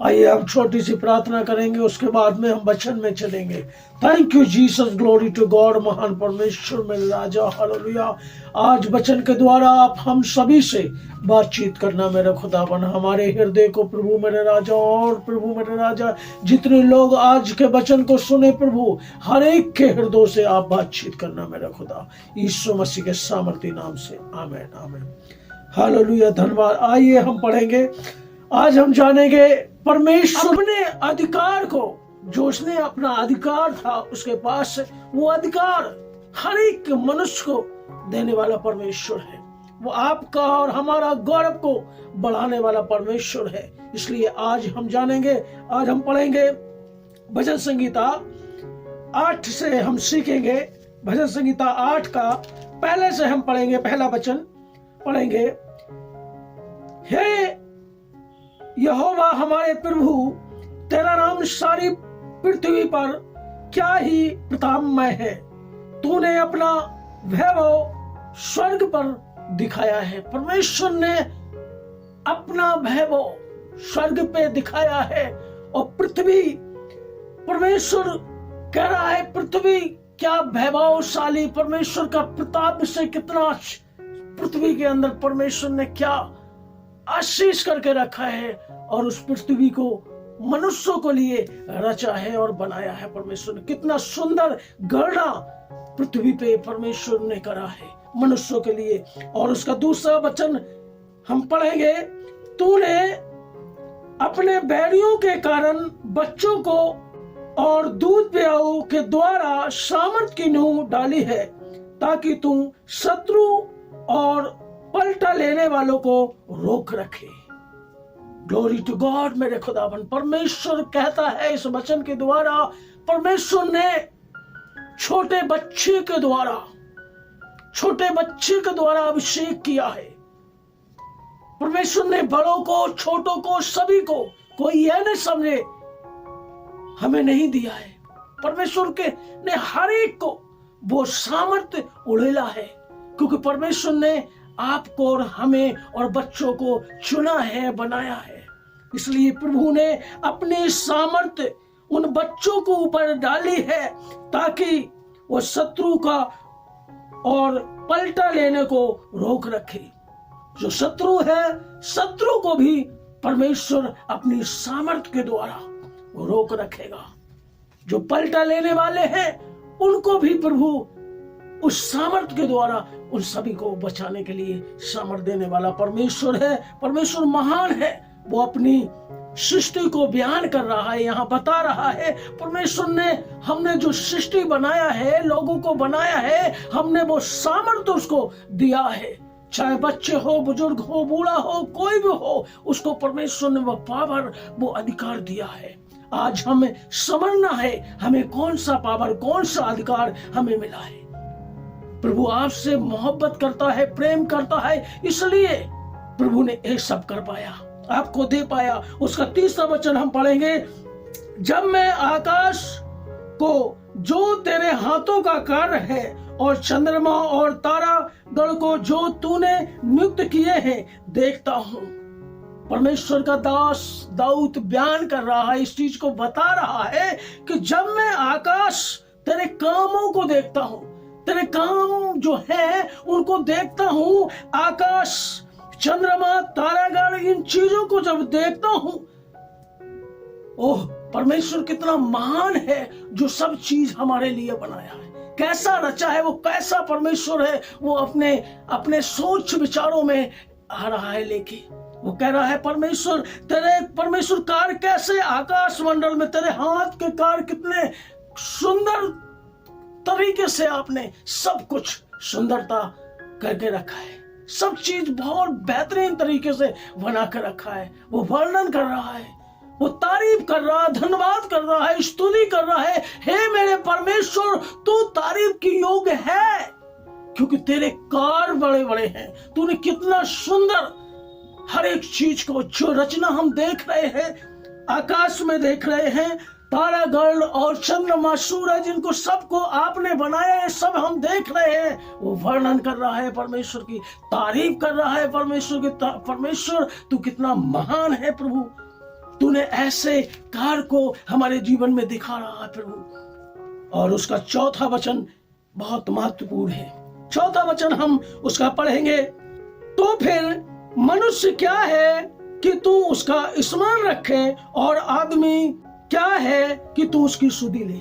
आइए हम छोटी सी प्रार्थना करेंगे, उसके बाद में हम वचन में चलेंगे। Thank you Jesus, glory to God. महान परमेश्वर मेरे राजा, हालेलुया। आज वचन के द्वारा आप हम सभी से बातचीत करना मेरे खुदावन, हमारे हृदय को प्रभु मेरे राजा, और प्रभु मेरे राजा जितने लोग आज के वचन को सुने प्रभु, हर एक के हृदय से आप बातचीत करना मेरे खुदा, यीशु मसीह के सामर्थी नाम से, आमीन आमीन। हालेलुया, धन्यवाद। आइए हम पढ़ेंगे। आज हम जानेंगे परमेश्वर अपने अधिकार को, जो उसने अपना अधिकार था उसके पास, वो अधिकार हर एक मनुष्य को देने वाला परमेश्वर है। वो आपका और हमारा गौरव को बढ़ाने वाला परमेश्वर है। इसलिए आज हम जानेंगे, आज हम पढ़ेंगे भजन संगीता 8 से हम सीखेंगे। भजन संगीता 8 का पहले से हम पढ़ेंगे, पहला वचन पढ़ेंगे। हे यहोवा हमारे प्रभु, तेरा नाम सारी पृथ्वी पर क्या ही प्रतापमय है। तूने अपना वैभव स्वर्ग पर दिखाया है। परमेश्वर ने अपना वैभव स्वर्ग पे दिखाया है। और पृथ्वी, परमेश्वर कह रहा है पृथ्वी क्या वैभवशाली, परमेश्वर का प्रताप से कितना, पृथ्वी के अंदर परमेश्वर ने क्या आशीष करके रखा है, और उस पृथ्वी को मनुष्यों को लिए रचा है और बनाया है। परमेश्वर ने कितना सुंदर गढ़ा पृथ्वी पे परमेश्वर ने करा है मनुष्यों के लिए। और उसका दूसरा वचन हम पढ़ेंगे। तूने अपने बैरियों के कारण बच्चों को और दूध पियाओं के द्वारा सामर्थ की नींव डाली है, ताकि तू शत्रु और पलटा लेने वालों को रोक रखे। ग्लोरी टू गॉड मेरे खुदावन। परमेश्वर कहता है इस वचन के द्वारा, परमेश्वर ने छोटे बच्चे के द्वारा अभिषेक किया है। परमेश्वर ने बड़ों को, छोटों को, सभी को, कोई यह नहीं समझे हमें नहीं दिया है। परमेश्वर के ने हर एक को वो सामर्थ्य उड़ेला है, क्योंकि परमेश्वर ने आपको और हमें और बच्चों को चुना है, बनाया है। इसलिए प्रभु ने अपनी सामर्थ्य उन बच्चों को ऊपर डाली है, ताकि वो शत्रु का और पलटा लेने को रोक रखे। जो शत्रु है, शत्रु को भी परमेश्वर अपनी सामर्थ्य के द्वारा रोक रखेगा। जो पलटा लेने वाले हैं, उनको भी प्रभु उस सामर्थ्य के द्वारा उन सभी को बचाने के लिए सामर्थ्य देने वाला परमेश्वर है। परमेश्वर महान है। वो अपनी सृष्टि को बयान कर रहा है, यहाँ बता रहा है। परमेश्वर ने, हमने जो सृष्टि बनाया है, लोगों को बनाया है, हमने वो सामर्थ्य उसको दिया है। चाहे बच्चे हो, बुजुर्ग हो, बूढ़ा हो, कोई भी हो, उसको परमेश्वर ने वो पावर, वो अधिकार दिया है। आज हमें समझना है हमें कौन सा पावर, कौन सा अधिकार हमें मिला है। प्रभु आपसे मोहब्बत करता है, प्रेम करता है, इसलिए प्रभु ने ये सब कर पाया, आपको दे पाया। उसका तीसरा वचन हम पढ़ेंगे। जब मैं आकाश को, जो तेरे हाथों का कार्य है, और चंद्रमा और तारा गण को, जो तूने नियुक्त किए हैं, देखता हूं। परमेश्वर का दास दाऊद बयान कर रहा है, इस चीज को बता रहा है कि जब मैं आकाश, तेरे कामों को देखता हूं, तेरे काम जो है उनको देखता हूं, आकाश, चंद्रमा, तारागण, इन चीजों को जब देखता हूं, ओह परमेश्वर कितना महान है, जो सब चीज हमारे लिए बनाया है। कैसा रचा है वो, कैसा परमेश्वर है वो अपने सोच विचारों में आ रहा है लेके। वो कह रहा है परमेश्वर, परमेश्वर कार्य कैसे, आकाश मंडल में तेरे हाथ के कार्य कितने सुंदर तरीके से आपने सब कुछ सुंदरता करके रखा है। सब चीज बहुत बेहतरीन तरीके से बना कर रखा है। वो वर्णन कर रहा है, वो तारीफ कर रहा है, धन्यवाद कर रहा है, स्तुति कर रहा है। हे मेरे परमेश्वर, तू तारीफ की योग्य है, क्योंकि तेरे कार्य बड़े बड़े हैं। तूने कितना सुंदर हर एक चीज को, जो रचना हम देख रहे हैं, आकाश में देख रहे हैं, तारागण और चंद्रमा, सूरज, इनको सबको आपने बनाया है, सब हम देख रहे हैं। वो वर्णन कर रहा है परमेश्वर की, तारीफ कर रहा है परमेश्वर की। परमेश्वर तू कितना महान है प्रभु, तूने ऐसे कार्य को हमारे जीवन में दिखा रहा है प्रभु। और उसका चौथा वचन बहुत महत्वपूर्ण है। चौथा वचन हम उसका पढ़ेंगे। तो फिर मनुष्य क्या है कि तू उसका स्मरण रखे, और आदमी क्या है कि तू उसकी सुधि ले।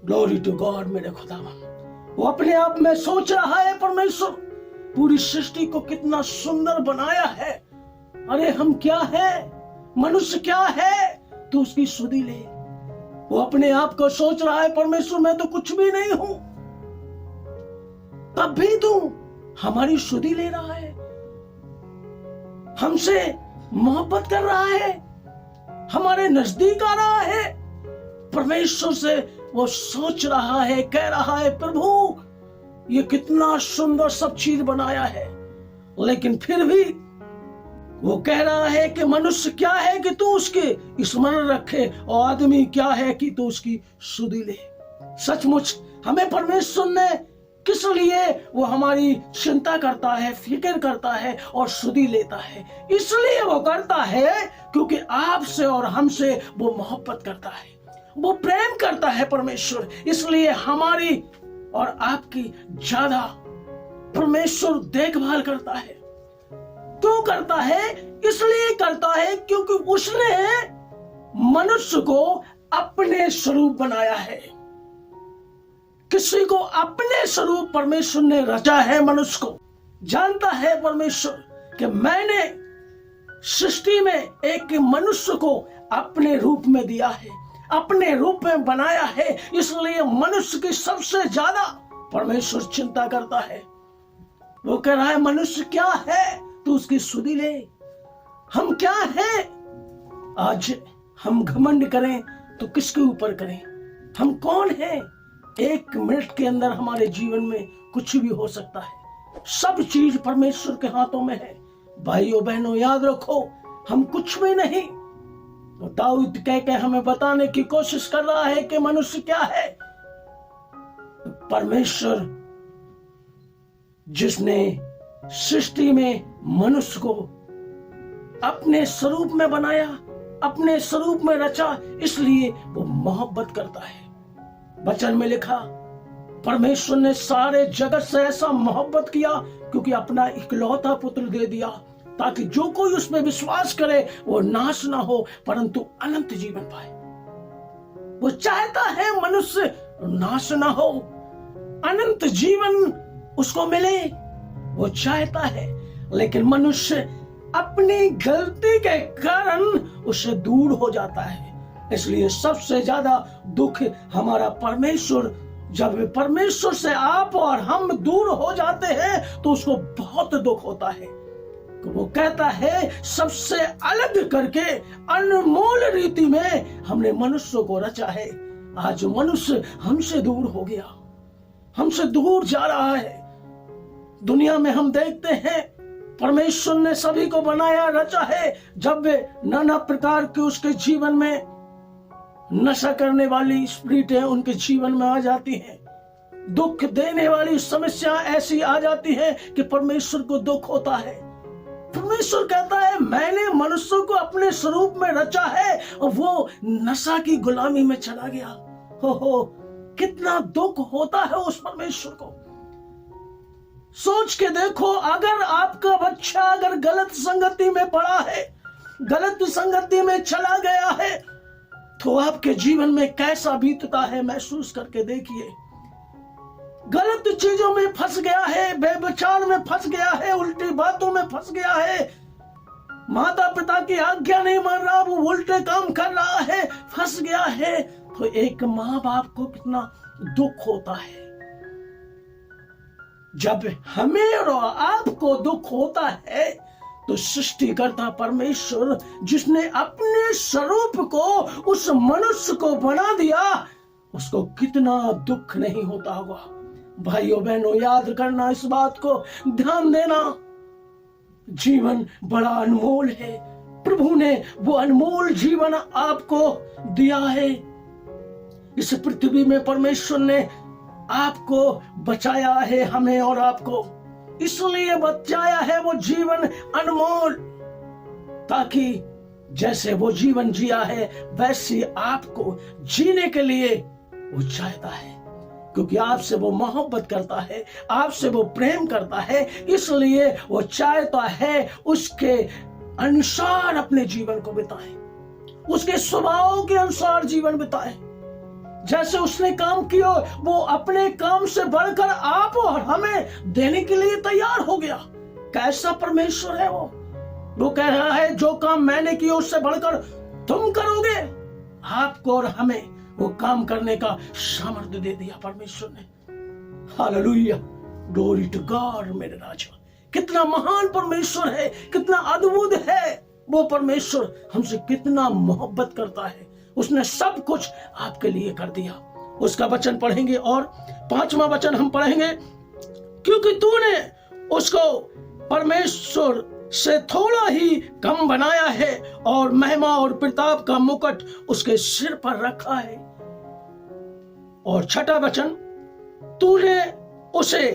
Glory to God. मेरे खुदावन, वो अपने आप में सोच रहा है, परमेश्वर पूरी सृष्टि को कितना सुंदर बनाया है। अरे हम क्या है, मनुष्य क्या है, तू उसकी सुधि ले। वो अपने आप को सोच रहा है, परमेश्वर मैं तो कुछ भी नहीं हूं, तब भी तू हमारी सुधि ले रहा है, हमसे मोहब्बत कर रहा है, हमारे नजदीक आ रहा है। परमेश्वर से वो सोच रहा है, कह रहा है, प्रभु ये कितना सुंदर सब चीज बनाया है। लेकिन फिर भी वो कह रहा है कि मनुष्य क्या है कि तू उसके स्मरण रखे, और आदमी क्या है कि तू उसकी सुधि ले। सचमुच हमें परमेश्वर ने किस लिए वो हमारी चिंता करता है, फिक्र करता है और सुधि लेता है। इसलिए वो करता है क्योंकि आपसे और हमसे वो मोहब्बत करता है, वो प्रेम करता है परमेश्वर। इसलिए हमारी और आपकी ज्यादा परमेश्वर देखभाल करता है। क्यों करता है? इसलिए करता है क्योंकि उसने मनुष्य को अपने स्वरूप बनाया है। किसी को अपने स्वरूप परमेश्वर ने रचा है। मनुष्य को जानता है परमेश्वर कि मैंने सृष्टि में एक मनुष्य को अपने रूप में दिया है, अपने रूप में बनाया है। इसलिए मनुष्य की सबसे ज्यादा परमेश्वर चिंता करता है। वो कह रहा है मनुष्य क्या है, तू उसकी सुधि ले। हम क्या है? आज हम घमंड करें तो किसके ऊपर करें? हम कौन है? एक मिनट के अंदर हमारे जीवन में कुछ भी हो सकता है। सब चीज परमेश्वर के हाथों में है। भाइयों बहनों, याद रखो, हम कुछ भी नहीं। तो दाऊद कह के हमें बताने की कोशिश कर रहा है कि मनुष्य क्या है। परमेश्वर जिसने सृष्टि में मनुष्य को अपने स्वरूप में बनाया, अपने स्वरूप में रचा, इसलिए वो मोहब्बत करता है। वचन में लिखा, परमेश्वर ने सारे जगत से ऐसा मोहब्बत किया क्योंकि अपना इकलौता पुत्र दे दिया, ताकि जो कोई उसमें विश्वास करे वो नाश ना हो परंतु अनंत जीवन पाए। वो चाहता है मनुष्य नाश ना हो, अनंत जीवन उसको मिले, वो चाहता है। लेकिन मनुष्य अपनी गलती के कारण उससे दूर हो जाता है। इसलिए सबसे ज्यादा दुख हमारा परमेश्वर, जब परमेश्वर से आप और हम दूर हो जाते हैं तो उसको बहुत दुख होता है। तो वो कहता है सबसे अलग करके अनमोल रीति में हमने मनुष्य को रचा है। आज मनुष्य हमसे दूर हो गया, हमसे दूर जा रहा है। दुनिया में हम देखते हैं परमेश्वर ने सभी को बनाया, रचा है। जब वे नाना प्रकार के उसके जीवन में नशा करने वाली स्पिरिटें उनके जीवन में आ जाती हैं, दुख देने वाली समस्या ऐसी आ जाती है कि परमेश्वर को दुख होता है। परमेश्वर कहता है मैंने मनुष्य को अपने स्वरूप में रचा है और वो नशा की गुलामी में चला गया। हो कितना दुख होता है उस परमेश्वर को। सोच के देखो, अगर आपका बच्चा अगर गलत संगति में पड़ा है, गलत संगति में चला गया है, तो आपके जीवन में कैसा बीतता है महसूस करके देखिए। गलत चीजों में फंस गया है, बेविचार में फंस गया है, उल्टी बातों में फंस गया है, माता पिता की आज्ञा नहीं मान रहा, वो उल्टे काम कर रहा है, फंस गया है, तो एक माँ बाप को कितना दुख होता है। जब हमें और आपको दुख होता है तो सृष्टिकर्ता परमेश्वर जिसने अपने स्वरूप को उस मनुष्य को बना दिया, उसको कितना दुख नहीं होता होगा। भाइयों बहनों, याद करना, इस बात को ध्यान देना, जीवन बड़ा अनमोल है। प्रभु ने वो अनमोल जीवन आपको दिया है। इस पृथ्वी में परमेश्वर ने आपको बचाया है, हमें और आपको इसलिए बचाया है वो जीवन अनमोल, ताकि जैसे वो जीवन जिया है वैसे आपको जीने के लिए वो चाहता है, क्योंकि आपसे वो मोहब्बत करता है, आपसे वो प्रेम करता है, इसलिए वो चाहता है उसके अनुसार अपने जीवन को बिताए, उसके स्वभाव के अनुसार जीवन बिताए। जैसे उसने काम किया वो अपने काम से बढ़कर आप और हमें देने के लिए तैयार हो गया। कैसा परमेश्वर है वो कह रहा है जो काम मैंने किया उससे बढ़कर तुम करोगे। आपको और हमें वो काम करने का सामर्थ्य दे दिया परमेश्वर ने। Hallelujah, glory to God. मेरे राजा, कितना महान परमेश्वर है, कितना अद्भुत है वो परमेश्वर, हमसे कितना मोहब्बत करता है। उसने सब कुछ आपके लिए कर दिया। उसका वचन पढ़ेंगे और 5वां वचन हम पढ़ेंगे, क्योंकि तूने उसको परमेश्वर से थोड़ा ही कम बनाया है और महिमा और प्रताप का मुकुट उसके सिर पर रखा है। और 6वां वचन, तूने उसे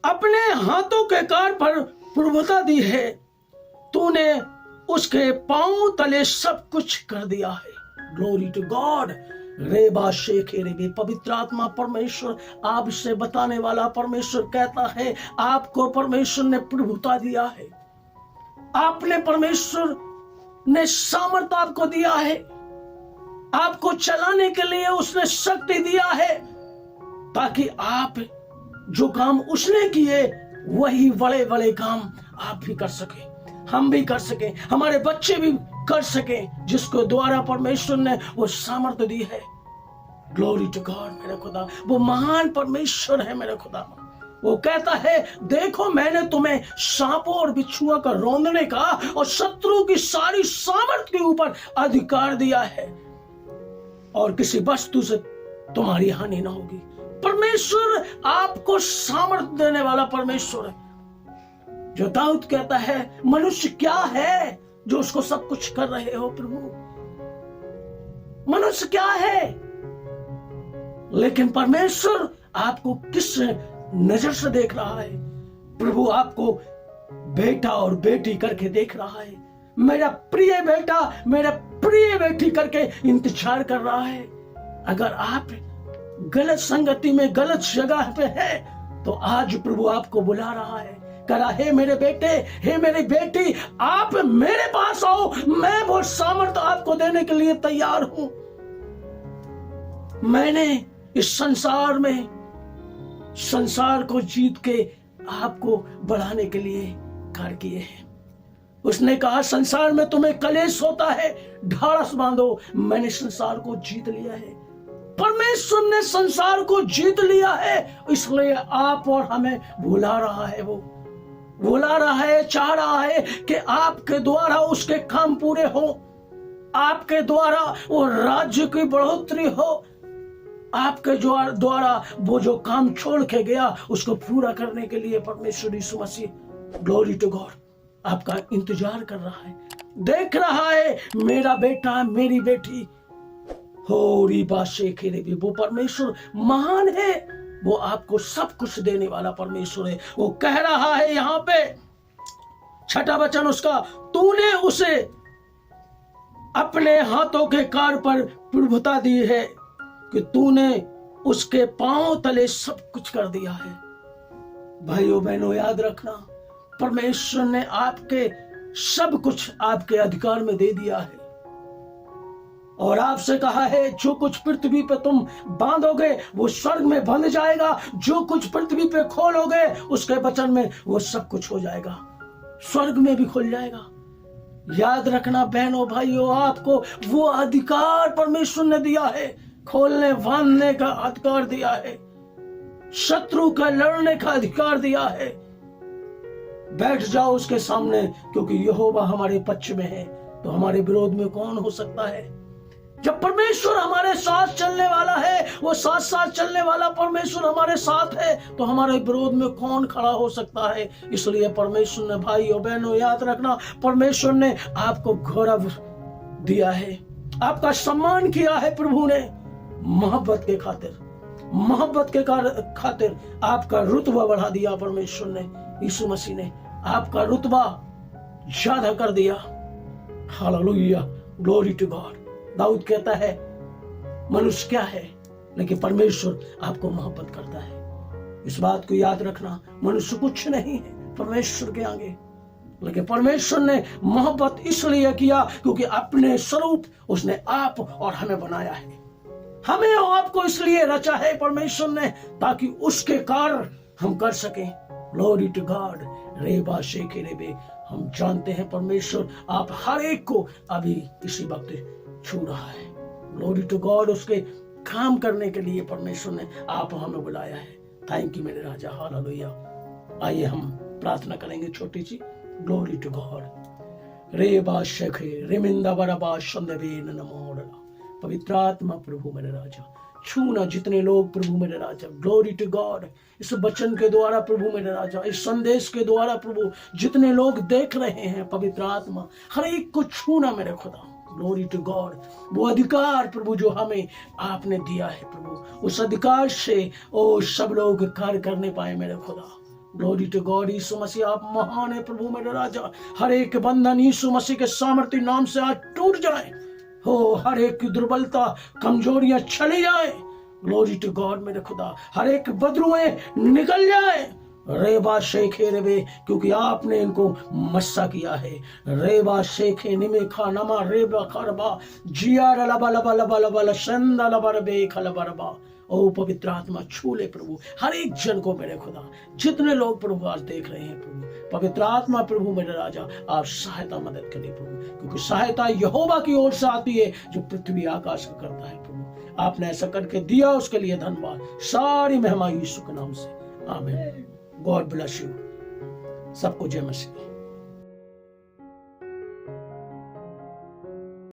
अपने हाथों के कार्य पर प्रभुता दी है, तूने उसके पांव तले सब कुछ कर दिया है। Glory to God. रेबा शेखे रेबे, पवित्र आत्मा परमेश्वर आपसे बताने वाला परमेश्वर कहता है आपको परमेश्वर ने प्रभुता दिया है, आपने परमेश्वर ने सामर्थ्य आपको दिया है, आपको चलाने के लिए उसने शक्ति दिया है, ताकि आप जो काम उसने किए वही बड़े बड़े काम आप भी कर सके, हम भी कर सके, हमारे बच्चे भी कर सके, जिसको द्वारा परमेश्वर ने वो सामर्थ्य दी है। Glory to God. मेरे खुदा वो महान परमेश्वर है। मेरे खुदा वो कहता है देखो मैंने तुम्हें सांपों और बिच्छुओं का रौंदने का और शत्रु की सारी सामर्थ्य के ऊपर अधिकार दिया है और किसी वस्तु से तुम्हारी हानि ना होगी। परमेश्वर आपको सामर्थ्य देने वाला परमेश्वर है। जो दाऊद कहता है मनुष्य क्या है जो उसको सब कुछ कर रहे हो प्रभु, मनुष्य क्या है, लेकिन परमेश्वर आपको किस नजर से देख रहा है। प्रभु आपको बेटा और बेटी करके देख रहा है, मेरा प्रिय बेटा मेरा प्रिय बेटी करके इंतजार कर रहा है। अगर आप गलत संगति में गलत जगह पे है तो आज प्रभु आपको बुला रहा है, करा हे मेरे बेटे हे मेरी बेटी आप मेरे पास आओ, मैं वो सामर्थ्य आपको देने के लिए तैयार हूं। मैंने इस संसार में संसार को जीत के आपको बढ़ाने के लिए कार्य किए हैं। उसने कहा संसार में तुम्हें कलेश होता है, ढाढ़स बांधो, मैंने संसार को जीत लिया है। परमेश्वर ने संसार को जीत लिया है, इसलिए आप और हमें बुला रहा है, वो बुला रहा है, चाह रहा है कि आपके द्वारा उसके काम पूरे हो, आपके द्वारा वो राज्य की बढ़ोतरी हो, आपके द्वारा वो जो काम छोड़ के गया उसको पूरा करने के लिए परमेश्वर यीशु मसीह, ग्लोरी टू गॉड, आपका इंतजार कर रहा है, देख रहा है मेरा बेटा मेरी बेटी हो री बाशे खेरे भी। वो परमेश्वर महान है, वो आपको सब कुछ देने वाला परमेश्वर है। वो कह रहा है यहां पे 6वां वचन उसका, तूने उसे अपने हाथों के कार्य पर प्रभुता दी है कि तूने उसके पांव तले सब कुछ कर दिया है। भाइयों बहनों याद रखना, परमेश्वर ने आपके सब कुछ आपके अधिकार में दे दिया है और आपसे कहा है जो कुछ पृथ्वी पे तुम बांधोगे वो स्वर्ग में बंध जाएगा, जो कुछ पृथ्वी पे खोलोगे उसके वचन में वो सब कुछ हो जाएगा, स्वर्ग में भी खुल जाएगा। याद रखना बहनों भाइयों, आपको वो अधिकार परमेश्वर ने दिया है, खोलने बांधने का अधिकार दिया है, शत्रु का लड़ने का अधिकार दिया है। बैठ जाओ उसके सामने, क्योंकि यहोवा हमारे पक्ष में है तो हमारे विरोध में कौन हो सकता है। जब परमेश्वर हमारे साथ चलने वाला है, वो साथ साथ चलने वाला परमेश्वर हमारे साथ है तो हमारे विरोध में कौन खड़ा हो सकता है। इसलिए परमेश्वर ने भाइयों बहनों याद रखना, परमेश्वर ने आपको गौरव दिया है, आपका सम्मान किया है प्रभु ने, मोहब्बत के खातिर, मोहब्बत के खातिर आपका रुतबा बढ़ा दिया परमेश्वर ने, यीशु मसीह ने आपका रुतबा ज्यादा कर दिया। Hallelujah, glory to God. दाऊद कहता है मनुष्य क्या है, लेकिन परमेश्वर आपको मोहब्बत करता है। इस बात को याद रखना, मनुष्य कुछ नहीं है परमेश्वर के आगे, लेकिन परमेश्वर ने मोहब्बत इसलिए किया क्योंकि अपने स्वरूप उसने आप और हमें बनाया है। हमें और आपको इसलिए रचा है परमेश्वर ने, ताकि उसके कार्य हम कर सकें। Glory to God. रेबा शेखे रेबे, हम जानते हैं परमेश्वर आप हर एक को अभी इसी वक्त छू रहा है। Glory to God. उसके काम करने के लिए परमेश्वर ने आप हमें बुलाया है। थैंक यू मेरे राजा। हालेलुया। आइए हम प्रार्थना करेंगे छोटी सी। Glory to God. रेबा शेखे रेमिंदा बराबा शंदवे नमोडला। पवित्र आत्मा प्रभु मेरे राजा, छूना जितने लोग प्रभु मेरे राजा। Glory to God. इस वचन के द्वारा प्रभु मेरे राजा, इस संदेश के द्वारा प्रभु जितने लोग देख रहे हैं, पवित्र आत्मा हर एक को छूना मेरे खुदा। Glory to God. वो अधिकार प्रभु जो हमें आपने दिया है प्रभु, उस अधिकार से ओ सब लोग कार्य करने पाए मेरे खुदा। Glory to God. Yeshu Masih आप महान है प्रभु मेरे राजा। हर एक बंधन यीशु मसीह के सामर्थ्य नाम से आज टूट जाए। हो हर एक की दुर्बलता कमजोरियां चली जाए। ग्लोरी टू गॉड मेरे खुदा। हर एक बदरुएं निकल जाए। रेबा शेखे रेबे, क्योंकि आपने इनको मस्सा किया है। रेबा शेखे निमे खा नमा रेबा खरबा जिया लबा लबा लबा लबा लंदा लबा रबे खलबा रबा। ओ पवित्र आत्मा छू ले प्रभु हर एक जन को मेरे खुदा। जितने लोग प्रभु आज देख रहे हैं प्रभु, पवित्र आत्मा प्रभु मेरे राजा आप सहायता मदद करें प्रभु, क्योंकि सहायता यहोवा की ओर से आती है जो पृथ्वी आकाश का करता है प्रभु। आपने ऐसा करके दिया, उसके लिए धन्यवाद। सारी महिमा यीशु के नाम से, आमीन। God bless you. सबको जय मसीह।